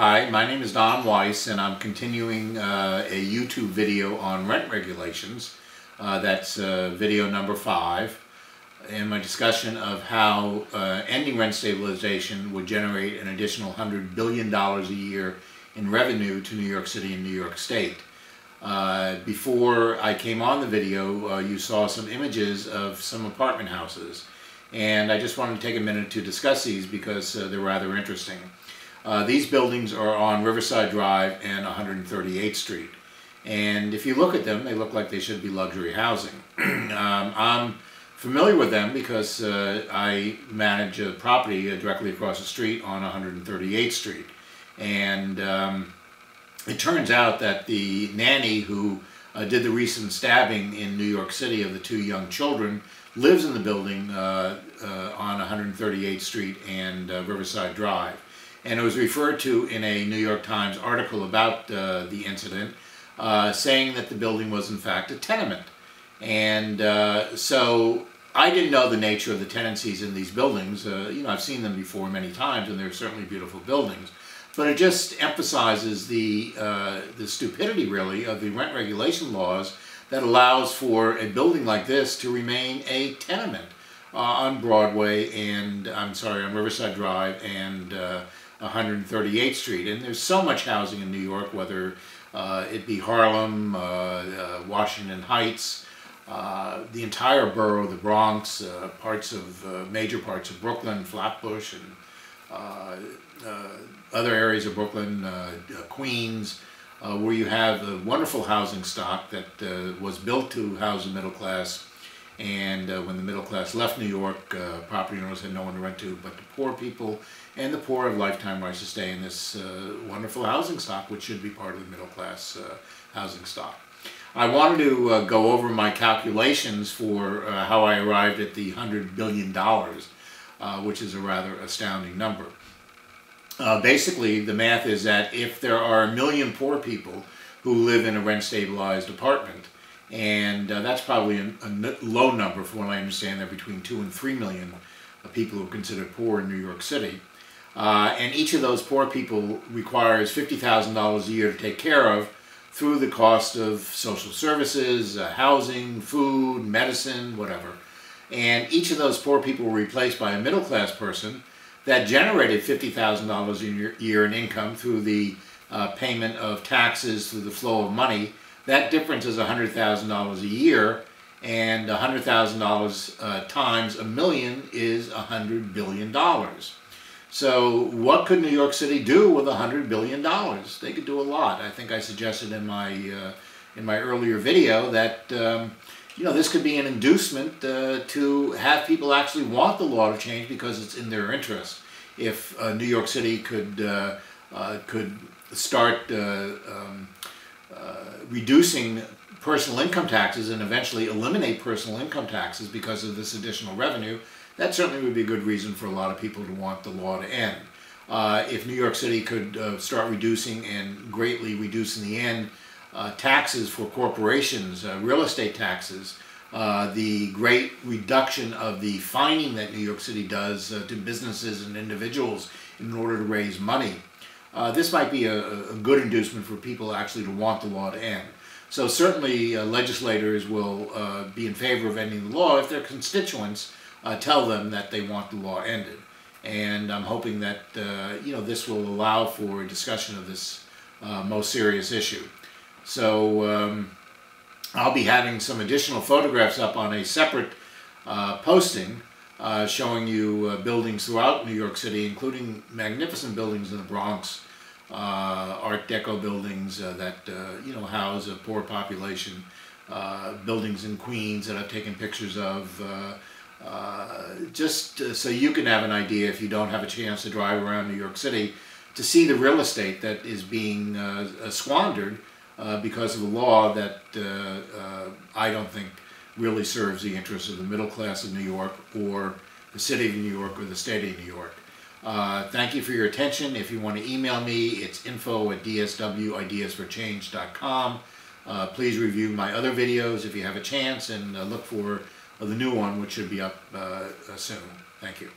Hi, my name is Don Weiss, and I'm continuing a YouTube video on rent regulations. That's video number 5, and my discussion of how ending rent stabilization would generate an additional $100 billion a year in revenue to New York City and New York State. Before I came on the video, you saw some images of some apartment houses, and I just wanted to take a minute to discuss these because they're rather interesting. These buildings are on Riverside Drive and 138th Street, and if you look at them, they look like they should be luxury housing. I'm familiar with them because I manage a property directly across the street on 138th Street, and it turns out that the nanny who did the recent stabbing in New York City of the 2 young children lives in the building on 138th Street and Riverside Drive. And it was referred to in a New York Times article about the incident, saying that the building was in fact a tenement. And so I didn't know the nature of the tenancies in these buildings. You know, I've seen them before many times, and they're certainly beautiful buildings. But it just emphasizes the stupidity, really, of the rent regulation laws that allows for a building like this to remain a tenement on Broadway and, on Riverside Drive and 138th Street. And there's so much housing in New York, whether it be Harlem, Washington Heights, the entire borough, the Bronx, major parts of Brooklyn, Flatbush, and other areas of Brooklyn, Queens, where you have a wonderful housing stock that was built to house the middle class. And when the middle class left New York, property owners had no one to rent to but the poor people, and the poor have lifetime rights to stay in this wonderful housing stock, which should be part of the middle class housing stock. I wanted to go over my calculations for how I arrived at the $100 billion, which is a rather astounding number. Basically, the math is that if there are 1 million poor people who live in a rent-stabilized apartment, and that's probably a low number from what I understand. There are between 2 and 3 million people who are considered poor in New York City. And each of those poor people requires $50,000 a year to take care of through the cost of social services, housing, food, medicine, whatever. And each of those poor people were replaced by a middle-class person that generated $50,000 a year in income through the payment of taxes, through the flow of money. That difference is $100,000 a year, and $100,000 times a million is $100 billion. So what could New York City do with $100 billion? They could do a lot. I think I suggested in my earlier video that you know, this could be an inducement to have people actually want the law to change because it's in their interest. If New York City could start reducing personal income taxes and eventually eliminate personal income taxes because of this additional revenue, that certainly would be a good reason for a lot of people to want the law to end. If New York City could start reducing and greatly reduce in the end taxes for corporations, real estate taxes, the great reduction of the fining that New York City does to businesses and individuals in order to raise money, this might be a good inducement for people actually to want the law to end. So certainly legislators will be in favor of ending the law if their constituents tell them that they want the law ended. And I'm hoping that you know, this will allow for a discussion of this most serious issue. So I'll be having some additional photographs up on a separate posting showing you buildings throughout New York City, including magnificent buildings in the Bronx, Art Deco buildings that you know, house a poor population, buildings in Queens that I've taken pictures of, just so you can have an idea, if you don't have a chance to drive around New York City, to see the real estate that is being squandered because of a law that I don't think really serves the interests of the middle class of New York, or the city of New York, or the state of New York. Thank you for your attention. If you want to email me, it's info@dswideasforchange.com. Please review my other videos if you have a chance, and look for the new one, which should be up soon. Thank you.